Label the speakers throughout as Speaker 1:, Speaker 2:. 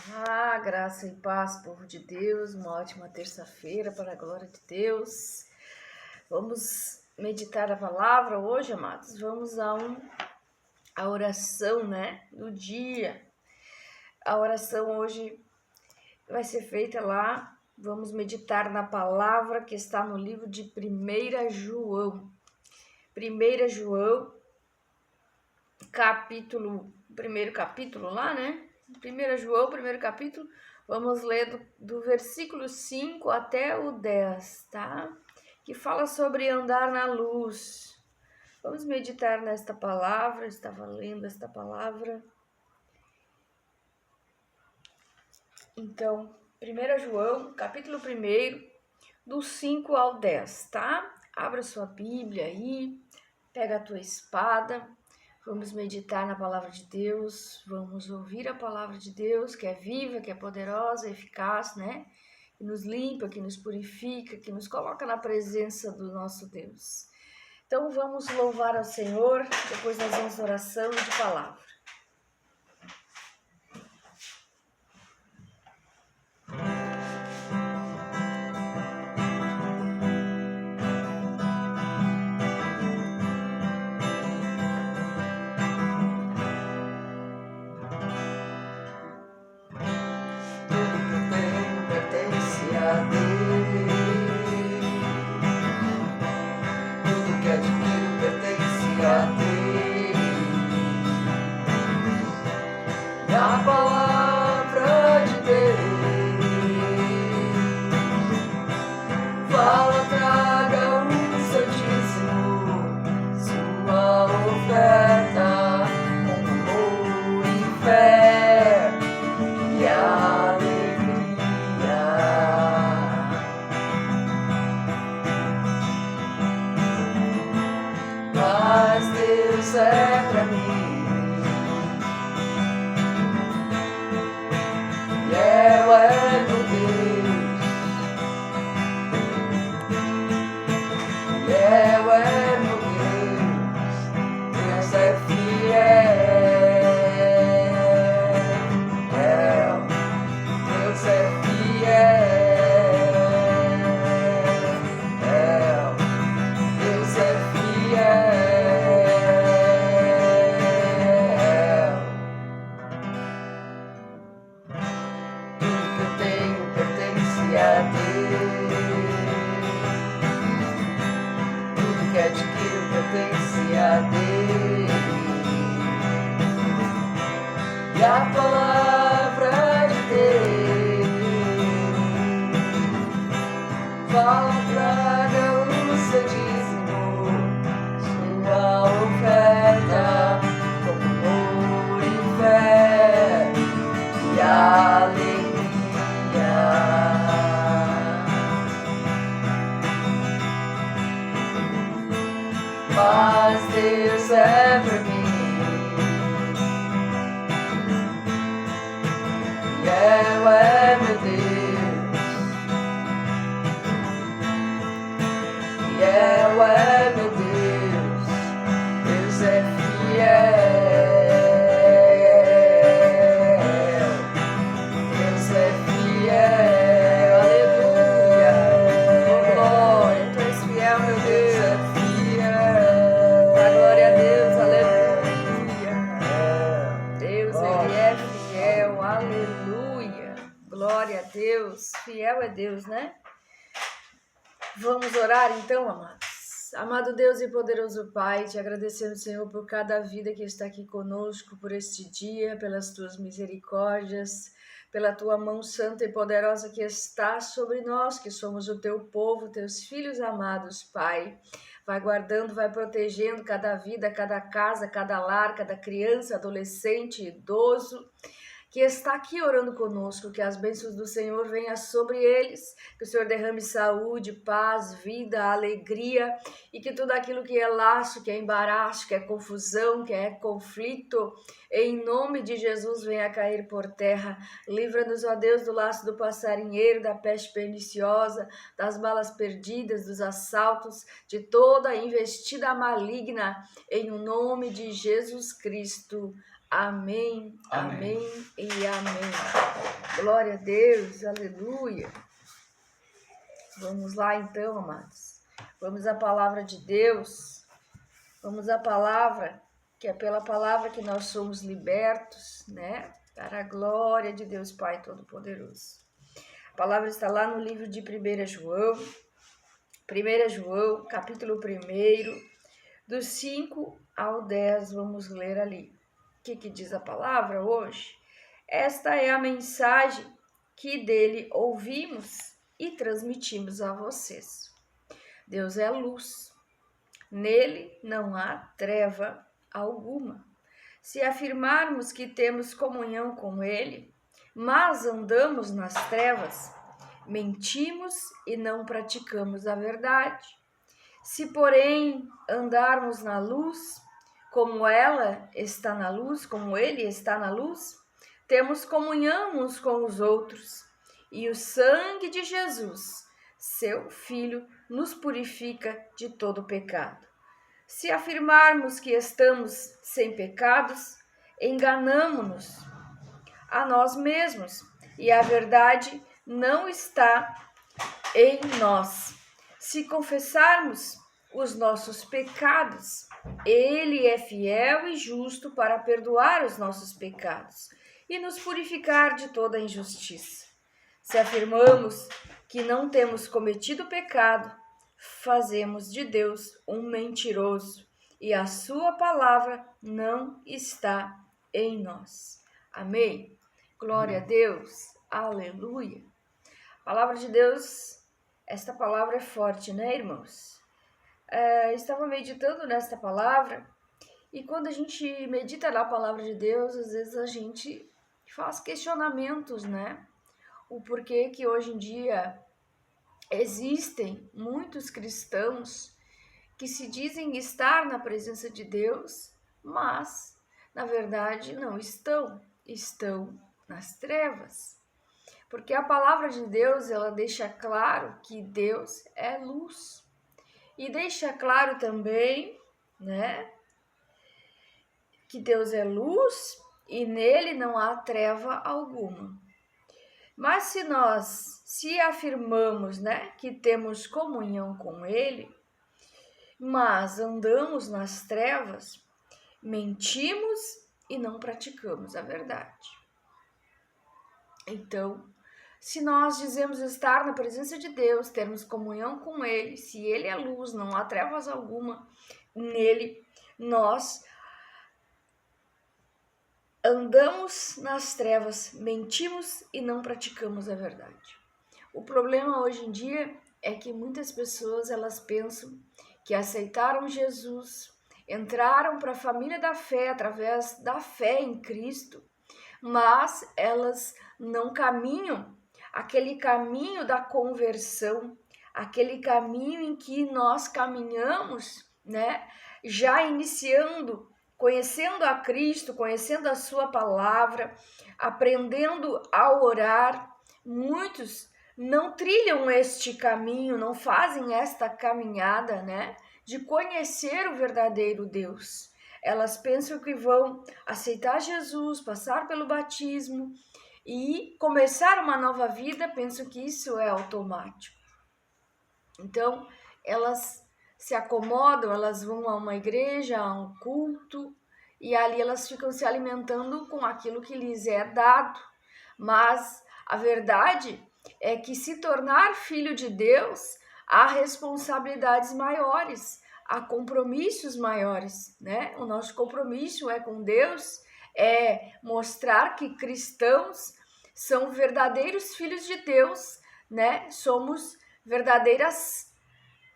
Speaker 1: Olá, graça e paz, povo de Deus, uma ótima terça-feira para a glória de Deus. Vamos meditar a palavra hoje, amados. Vamos a oração, do dia. A oração hoje vai ser feita lá. Vamos meditar na palavra que está no livro de 1 João. 1 João, primeiro capítulo lá, 1 João, primeiro capítulo, vamos ler do versículo 5 até o 10, tá? Que fala sobre andar na luz. Vamos meditar nesta palavra, estava lendo esta palavra. Então, 1 João, capítulo 1, do 5 ao 10, tá? Abra sua Bíblia aí, pega a tua espada. Vamos meditar na palavra de Deus, vamos ouvir a palavra de Deus, que é viva, que é poderosa, eficaz, Que nos limpa, que nos purifica, que nos coloca na presença do nosso Deus. Então vamos louvar ao Senhor, depois nós vamos oração de palavra.
Speaker 2: A palavra de Deus fala, traga o Santíssimo, sua oferta com amor e fé e alegria. Mas Deus é pra mim. E a palavra de Deus fala, traga o Santíssimo, sua oferta com amor e fé e alegria. Mas Deus é pra mim. É meu Deus, é meu Deus, Deus é fiel, aleluia, oh glória, Tu és fiel, meu Deus, a glória a Deus, aleluia, Deus Ele é fiel, aleluia. Glória a Deus, fiel é Deus, Vamos orar então, amados. Amado Deus e poderoso Pai, te agradecemos, Senhor, por cada vida que está aqui conosco, por este dia, pelas tuas misericórdias, pela tua mão santa e poderosa que está sobre nós, que somos o teu povo, teus filhos amados, Pai. Vai guardando, vai protegendo cada vida, cada casa, cada lar, cada criança, adolescente, idoso, que está aqui orando conosco, que as bênçãos do Senhor venham sobre eles, que o Senhor derrame saúde, paz, vida, alegria, e que tudo aquilo que é laço, que é embaraço, que é confusão, que é conflito, em nome de Jesus venha cair por terra. Livra-nos, ó Deus, do laço do passarinheiro, da peste perniciosa, das balas perdidas, dos assaltos, de toda a investida maligna, em nome de Jesus Cristo.
Speaker 1: Amém, amém e amém. Glória a Deus, aleluia. Vamos lá então, amados. Vamos à palavra de Deus. Vamos à palavra, que é pela palavra que nós somos libertos, né? Para a glória de Deus Pai Todo-Poderoso. A palavra está lá no livro de 1 João. 1 João, capítulo 1, dos 5 ao 10, vamos ler ali. O que diz a palavra hoje? Esta é a mensagem que dele ouvimos e transmitimos a vocês. Deus é luz, nele não há treva alguma. Se afirmarmos que temos comunhão com ele, mas andamos nas trevas, mentimos e não praticamos a verdade. Se, porém, andarmos na luz, como ela está na luz, como ele está na luz, temos comunhão uns com os outros, e o sangue de Jesus, seu Filho, nos purifica de todo pecado. Se afirmarmos que estamos sem pecados, enganamo-nos a nós mesmos, e a verdade não está em nós. Se confessarmos os nossos pecados, ele é fiel e justo para perdoar os nossos pecados e nos purificar de toda injustiça. Se afirmamos que não temos cometido pecado, fazemos de Deus um mentiroso e a sua palavra não está em nós. Amém? Glória a Deus. Aleluia. A palavra de Deus, esta palavra é forte, né, irmãos? Estava meditando nesta palavra e quando a gente medita na palavra de Deus, às vezes a gente faz questionamentos, né? O porquê que hoje em dia existem muitos cristãos que se dizem estar na presença de Deus, mas, na verdade, não estão nas trevas. Porque a palavra de Deus, ela deixa claro que Deus é luz. E deixa claro também, né, que Deus é luz e nele não há treva alguma. Mas se nós afirmamos, né, que temos comunhão com ele, mas andamos nas trevas, mentimos e não praticamos a verdade. Então, se nós dizemos estar na presença de Deus, termos comunhão com ele, se ele é luz, não há trevas alguma nele, nós andamos nas trevas, mentimos e não praticamos a verdade. O problema hoje em dia é que muitas pessoas, elas pensam que aceitaram Jesus, entraram para a família da fé através da fé em Cristo, mas elas não caminham aquele caminho da conversão, aquele caminho em que nós caminhamos, né? Já iniciando, conhecendo a Cristo, conhecendo a sua palavra, aprendendo a orar. Muitos não trilham este caminho, não fazem esta caminhada, né? De conhecer o verdadeiro Deus. Elas pensam que vão aceitar Jesus, passar pelo batismo e começar uma nova vida, pensam que isso é automático. Então, elas se acomodam, elas vão a uma igreja, a um culto, e ali elas ficam se alimentando com aquilo que lhes é dado. Mas a verdade é que se tornar filho de Deus, há responsabilidades maiores, há compromissos maiores, né? O nosso compromisso é com Deus, é mostrar que cristãos são verdadeiros filhos de Deus, né? Somos verdadeiras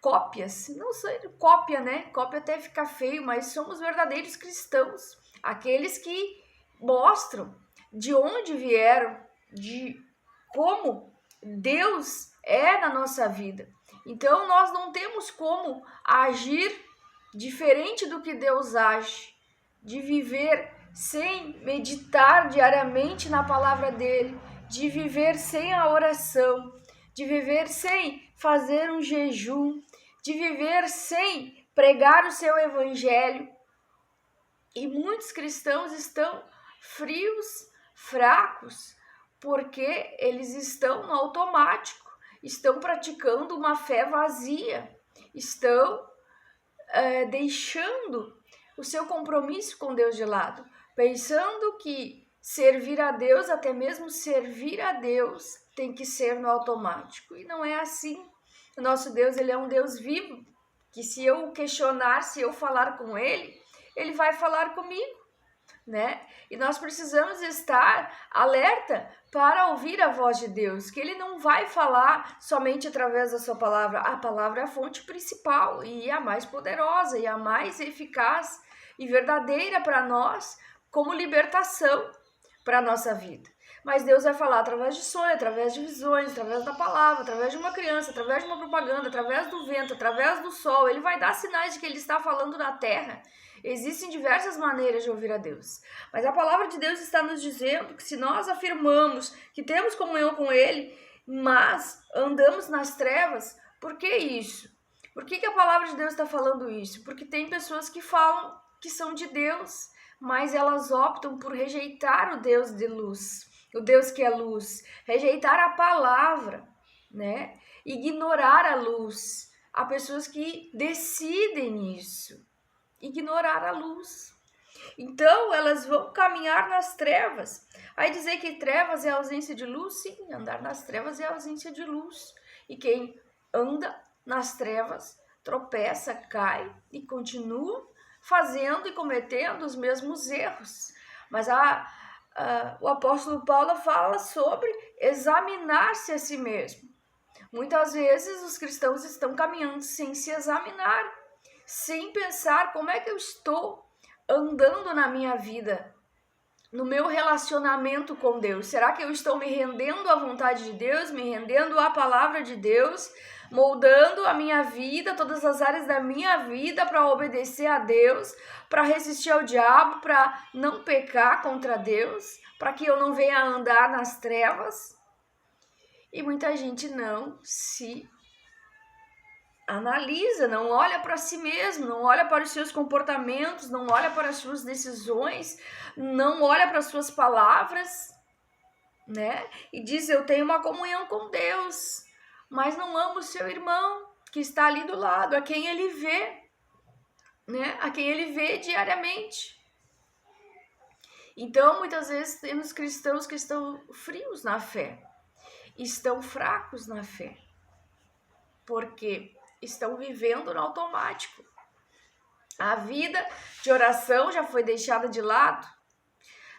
Speaker 1: cópias, não sei, cópia, né? Cópia até fica feio, mas somos verdadeiros cristãos, aqueles que mostram de onde vieram, de como Deus é na nossa vida. Então, nós não temos como agir diferente do que Deus age, de viver sem meditar diariamente na palavra dele, de viver sem a oração, de viver sem fazer um jejum, de viver sem pregar o seu evangelho. E muitos cristãos estão frios, fracos, porque eles estão no automático, estão praticando uma fé vazia, estão deixando o seu compromisso com Deus de lado, pensando que servir a Deus, até mesmo servir a Deus, tem que ser no automático. E não é assim. O nosso Deus, ele é um Deus vivo, que se eu questionar, se eu falar com ele, ele vai falar comigo, né? E nós precisamos estar alerta para ouvir a voz de Deus, que ele não vai falar somente através da sua palavra. A palavra é a fonte principal e a mais poderosa e a mais eficaz e verdadeira para nós, como libertação para a nossa vida. Mas Deus vai falar através de sonhos, através de visões, através da palavra, através de uma criança, através de uma propaganda, através do vento, através do sol. Ele vai dar sinais de que ele está falando na terra. Existem diversas maneiras de ouvir a Deus. Mas a palavra de Deus está nos dizendo que se nós afirmamos que temos comunhão com ele, mas andamos nas trevas, por que isso? Por que a palavra de Deus está falando isso? Porque tem pessoas que falam que são de Deus, mas elas optam por rejeitar o Deus de luz, o Deus que é luz, rejeitar a palavra, né? Ignorar a luz. Há pessoas que decidem isso, ignorar a luz. Então, elas vão caminhar nas trevas. Aí dizer que trevas é ausência de luz, sim, andar nas trevas é ausência de luz. E quem anda nas trevas tropeça, cai e continua fazendo e cometendo os mesmos erros. Mas o apóstolo Paulo fala sobre examinar-se a si mesmo. Muitas vezes os cristãos estão caminhando sem se examinar, sem pensar como é que eu estou andando na minha vida, no meu relacionamento com Deus. Será que eu estou me rendendo à vontade de Deus, me rendendo à palavra de Deus, moldando a minha vida, todas as áreas da minha vida para obedecer a Deus, para resistir ao diabo, para não pecar contra Deus, para que eu não venha andar nas trevas? E muita gente não se analisa, não olha para si mesmo, não olha para os seus comportamentos, não olha para as suas decisões, não olha para as suas palavras, né? E diz: eu tenho uma comunhão com Deus, mas não ama o seu irmão que está ali do lado, a quem ele vê, né? A quem ele vê diariamente. Então, muitas vezes temos cristãos que estão frios na fé, estão fracos na fé, porque estão vivendo no automático. A vida de oração já foi deixada de lado,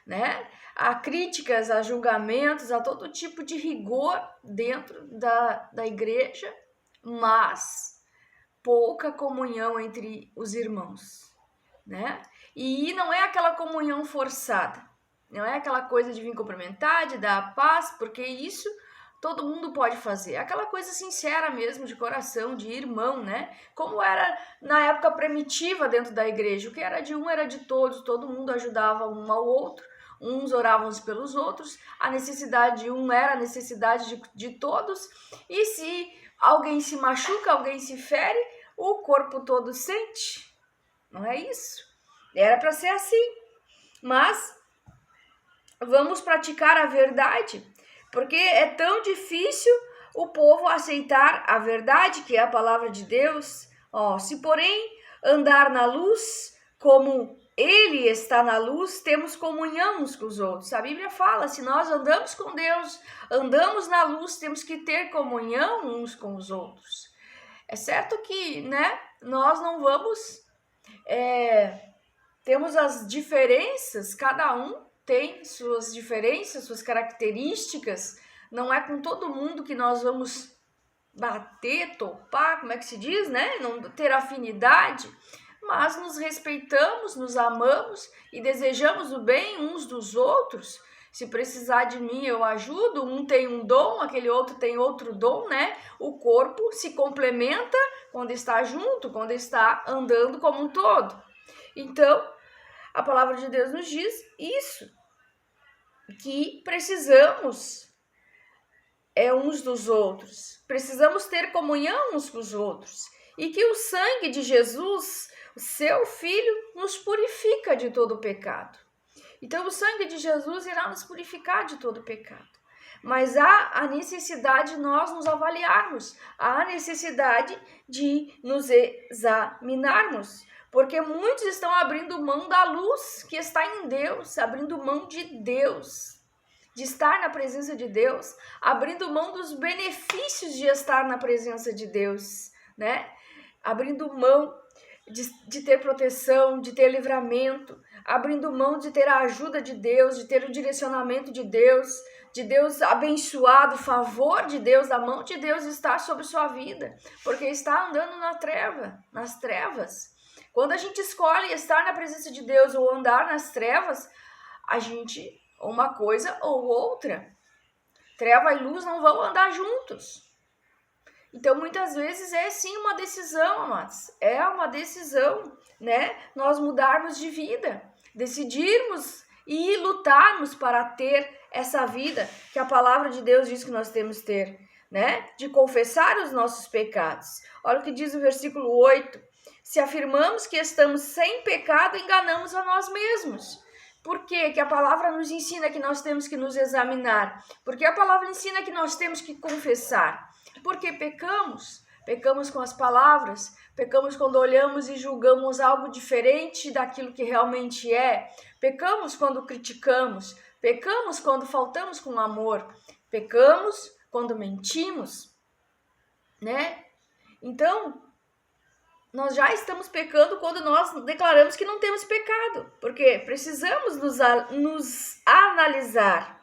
Speaker 1: né? Há críticas, há julgamentos, há todo tipo de rigor dentro da igreja, mas pouca comunhão entre os irmãos, né? E não é aquela comunhão forçada, não é aquela coisa de vir cumprimentar, de dar a paz, porque isso todo mundo pode fazer. Aquela coisa sincera mesmo, de coração, de irmão, né? Como era na época primitiva dentro da igreja. O que era de um era de todos, todo mundo ajudava um ao outro. Uns oravam uns pelos outros. A necessidade de um era a necessidade de todos. E se alguém se machuca, alguém se fere, o corpo todo sente. Não é isso? Era para ser assim. Mas vamos praticar a verdade, porque é tão difícil o povo aceitar a verdade, que é a palavra de Deus. Se porém andar na luz, como ele está na luz, temos comunhão uns com os outros. A Bíblia fala, se nós andamos com Deus, andamos na luz, temos que ter comunhão uns com os outros. É certo que, né, nós não vamos... temos as diferenças, cada um tem suas diferenças, suas características. Não é com todo mundo que nós vamos bater, topar, como é que se diz, né? Não ter afinidade, mas nos respeitamos, nos amamos e desejamos o bem uns dos outros. Se precisar de mim, eu ajudo. Um tem um dom, aquele outro tem outro dom, né? O corpo se complementa quando está junto, quando está andando como um todo. Então, a palavra de Deus nos diz isso, que precisamos uns dos outros, precisamos ter comunhão uns com os outros, e que o sangue de Jesus, O seu Filho nos purifica de todo o pecado. Então, o sangue de Jesus irá nos purificar de todo o pecado. Mas há a necessidade de nós nos avaliarmos, há a necessidade de nos examinarmos, porque muitos estão abrindo mão da luz que está em Deus, abrindo mão de Deus, de estar na presença de Deus, abrindo mão dos benefícios de estar na presença de Deus, né? Abrindo mão de ter proteção, de ter livramento, abrindo mão de ter a ajuda de Deus, de ter o direcionamento de Deus abençoado, o favor de Deus, a mão de Deus está sobre sua vida, porque está andando nas trevas. Quando a gente escolhe estar na presença de Deus ou andar nas trevas, a gente, uma coisa ou outra, treva e luz não vão andar juntos. Então, muitas vezes é sim uma decisão, amados, é uma decisão, né? Nós mudarmos de vida, decidirmos e lutarmos para ter essa vida que a palavra de Deus diz que nós temos que ter, né? De confessar os nossos pecados. Olha o que diz o versículo 8. Se afirmamos que estamos sem pecado, enganamos a nós mesmos. Por quê? Que a palavra nos ensina que nós temos que nos examinar. Porque a palavra ensina que nós temos que confessar. Porque pecamos com as palavras, pecamos quando olhamos e julgamos algo diferente daquilo que realmente é, pecamos quando criticamos, pecamos quando faltamos com amor, pecamos quando mentimos, né? Então, nós já estamos pecando quando nós declaramos que não temos pecado, porque precisamos nos analisar,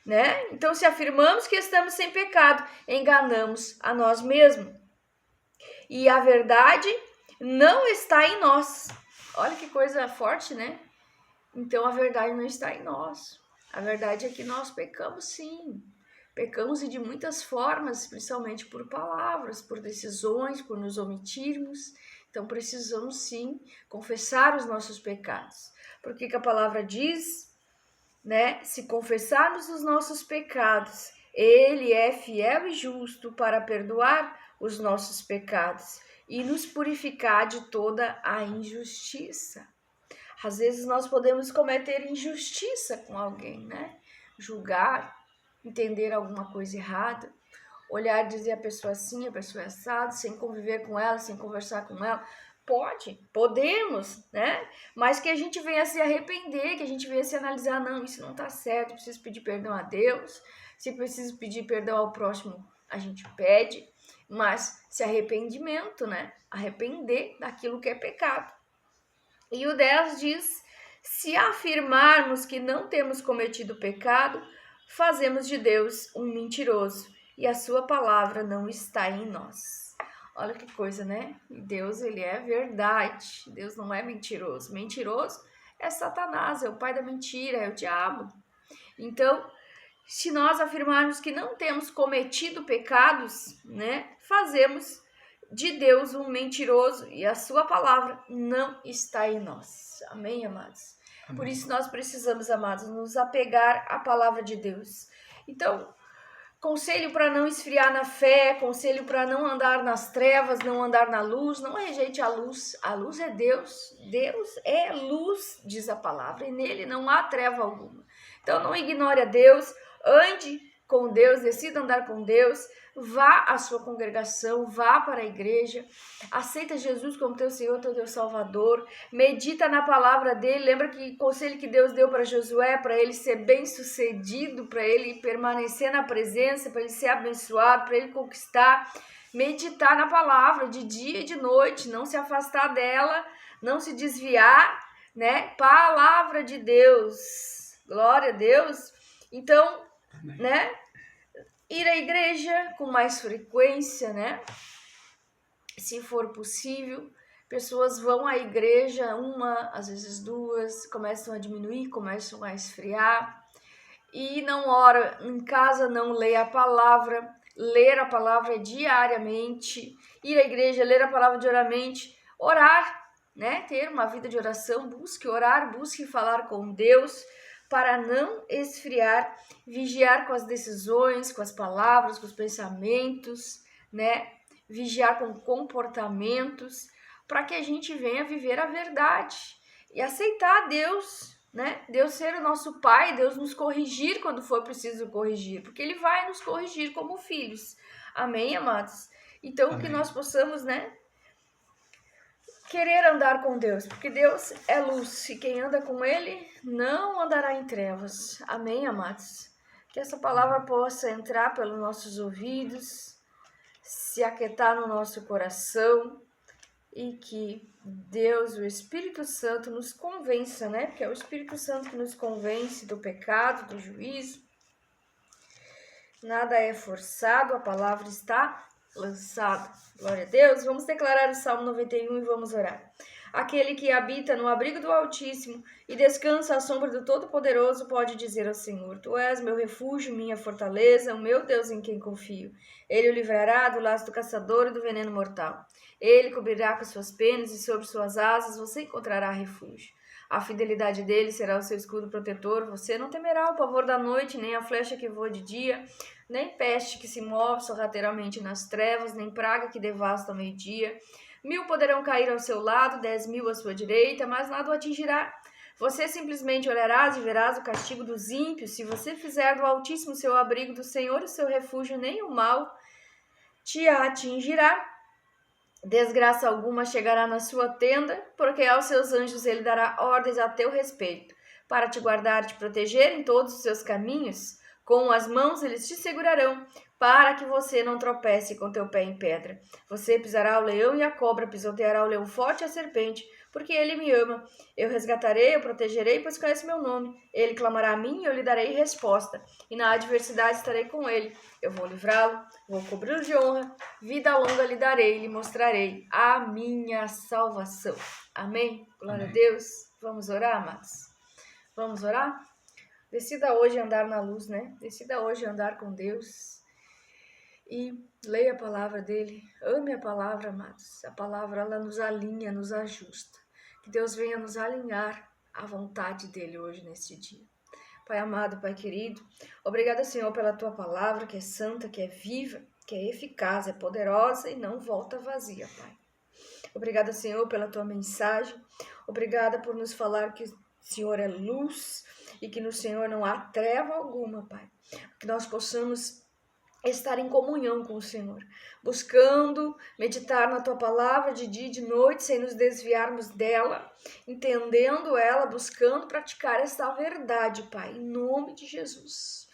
Speaker 1: né? Então, se afirmamos que estamos sem pecado, enganamos a nós mesmos. E a verdade não está em nós. Olha que coisa forte, né? Então, a verdade não está em nós. A verdade é que nós pecamos sim. Pecamos e de muitas formas, principalmente por palavras, por decisões, por nos omitirmos. Então, precisamos sim confessar os nossos pecados. Porque que a palavra diz, né? Se confessarmos os nossos pecados, Ele é fiel e justo para perdoar os nossos pecados e nos purificar de toda a injustiça. Às vezes nós podemos cometer injustiça com alguém, né? Julgar, entender alguma coisa errada, olhar e dizer a pessoa assim, a pessoa é assado, sem conviver com ela, sem conversar com ela. Podemos, né? Mas que a gente venha se arrepender, que a gente venha se analisar, não, isso não tá certo, preciso pedir perdão a Deus, se preciso pedir perdão ao próximo, a gente pede, mas se arrependimento, né? Arrepender daquilo que é pecado. E o 10 diz, se afirmarmos que não temos cometido pecado, fazemos de Deus um mentiroso e a sua palavra não está em nós. Olha que coisa, né? Deus, ele é verdade. Deus não é mentiroso. Mentiroso é Satanás, é o pai da mentira, é o diabo. Então, se nós afirmarmos que não temos cometido pecados, né? Fazemos de Deus um mentiroso e a sua palavra não está em nós. Amém, amados? Amém. Por isso nós precisamos, amados, nos apegar à palavra de Deus. Então, conselho para não esfriar na fé, conselho para não andar nas trevas, não andar na luz, não rejeite a luz. A luz é Deus. Deus é luz, diz a palavra, e nele não há treva alguma. Então não ignore a Deus, ande com Deus, decida andar com Deus, vá à sua congregação, vá para a igreja, aceita Jesus como teu Senhor, teu Salvador, medita na palavra dele, lembra que o conselho que Deus deu para Josué, para ele ser bem sucedido, para ele permanecer na presença, para ele ser abençoado, para ele conquistar, meditar na palavra de dia e de noite, não se afastar dela, não se desviar, né? Palavra de Deus, glória a Deus. Então, né? Ir à igreja com mais frequência, né? Se for possível, pessoas vão à igreja, uma, às vezes duas, começam a diminuir, começam a esfriar, e não ora em casa, não lê a palavra, ler a palavra diariamente, ir à igreja, ler a palavra diariamente, orar, né? Ter uma vida de oração, busque orar, busque falar com Deus, para não esfriar, vigiar com as decisões, com as palavras, com os pensamentos, né? Vigiar com comportamentos, para que a gente venha viver a verdade e aceitar Deus, né? Deus ser o nosso Pai, Deus nos corrigir quando for preciso corrigir, porque Ele vai nos corrigir como filhos. Amém, amados? Então,
Speaker 3: Amém.
Speaker 1: que nós possamos, né, querer andar com Deus, porque Deus é luz e quem anda com Ele não andará em trevas. Amém, amados? Que essa palavra possa entrar pelos nossos ouvidos, se aquietar no nosso coração e que Deus, o Espírito Santo, nos convença, né? Porque é o Espírito Santo que nos convence do pecado, do juízo. Nada é forçado, a palavra está lançada. Glória a Deus. Vamos declarar o Salmo 91 e vamos orar. Aquele que habita no abrigo do Altíssimo e descansa à sombra do Todo-Poderoso pode dizer ao Senhor: Tu és meu refúgio, minha fortaleza, o meu Deus em quem confio. Ele o livrará do laço do caçador e do veneno mortal. Ele cobrirá com suas penas e sobre suas asas você encontrará refúgio. A fidelidade dele será o seu escudo protetor. Você não temerá o pavor da noite, nem a flecha que voa de dia, nem peste que se move sorrateiramente nas trevas, nem praga que devasta ao meio-dia. 1000 poderão cair ao seu lado, 10.000 à sua direita, mas nada o atingirá. Você simplesmente olharás e verás o castigo dos ímpios. Se você fizer do Altíssimo seu abrigo, do Senhor o seu refúgio, nem o mal te atingirá. Desgraça alguma chegará na sua tenda, porque aos seus anjos ele dará ordens a teu respeito, para te guardar e te proteger em todos os seus caminhos. Com as mãos eles te segurarão, para que você não tropece com teu pé em pedra. Você pisará o leão e a cobra, pisoteará o leão forte e a serpente, porque ele me ama. Eu resgatarei, eu protegerei, pois conhece meu nome. Ele clamará a mim e eu lhe darei resposta, e na adversidade estarei com ele. Eu vou livrá-lo, vou cobri-lo de honra, vida longa lhe darei, lhe mostrarei a minha salvação. Amém? Glória a Deus. Vamos orar, amados? Vamos orar? Decida hoje andar na luz, né? Decida hoje andar com Deus. E leia a palavra dele. Ame a palavra, amados. A palavra, ela nos alinha, nos ajusta. Que Deus venha nos alinhar à vontade dele hoje, neste dia. Pai amado, Pai querido, obrigada, Senhor, pela tua palavra, que é santa, que é viva, que é eficaz, é poderosa e não volta vazia, Pai. Obrigada, Senhor, pela tua mensagem. Obrigada por nos falar que o Senhor é luz e que no Senhor não há treva alguma, Pai. Que nós possamos estar em comunhão com o Senhor, buscando meditar na tua palavra de dia e de noite, sem nos desviarmos dela, entendendo ela, buscando praticar esta verdade, Pai, em nome de Jesus.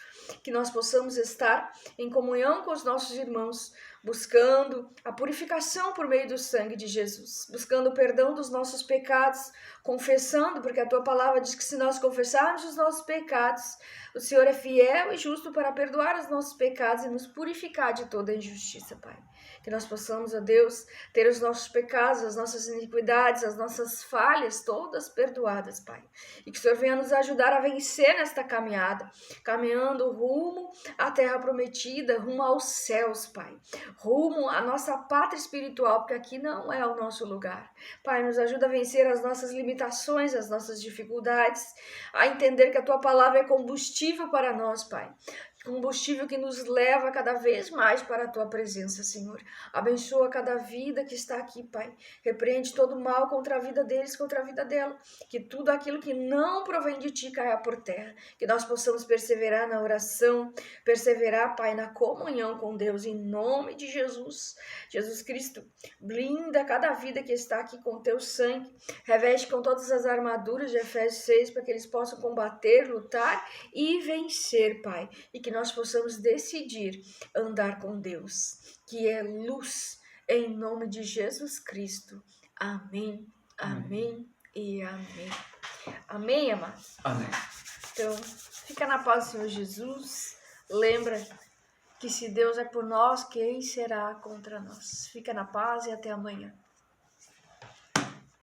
Speaker 1: Que nós possamos estar em comunhão com os nossos irmãos, buscando a purificação por meio do sangue de Jesus, buscando o perdão dos nossos pecados, confessando, porque a tua palavra diz que se nós confessarmos os nossos pecados, o Senhor é fiel e justo para perdoar os nossos pecados e nos purificar de toda injustiça, Pai. Que nós possamos, ó Deus, ter os nossos pecados, as nossas iniquidades, as nossas falhas todas perdoadas, Pai. E que o Senhor venha nos ajudar a vencer nesta caminhada, caminhando rumo à terra prometida, rumo aos céus, Pai. Rumo à nossa pátria espiritual, porque aqui não é o nosso lugar. Pai, nos ajuda a vencer as nossas limitações, as nossas dificuldades, a entender que a tua palavra é combustível para nós, Pai. Combustível que nos leva cada vez mais para a tua presença, Senhor. Abençoa cada vida que está aqui, Pai. Repreende todo mal contra a vida deles, contra a vida dela. Que tudo aquilo que não provém de ti caia por terra. Que nós possamos perseverar na oração, perseverar, Pai, na comunhão com Deus, em nome de Jesus. Jesus Cristo, blinda cada vida que está aqui com teu sangue. Reveste com todas as armaduras de Efésios 6, para que eles possam combater, lutar e vencer, Pai. E que nós possamos decidir andar com Deus, que é luz, em nome de Jesus Cristo. Amém, amém e amém. Amém, amados?
Speaker 3: Amém.
Speaker 1: Então, fica na paz do Senhor Jesus. Lembra que se Deus é por nós, quem será contra nós? Fica na paz e até amanhã.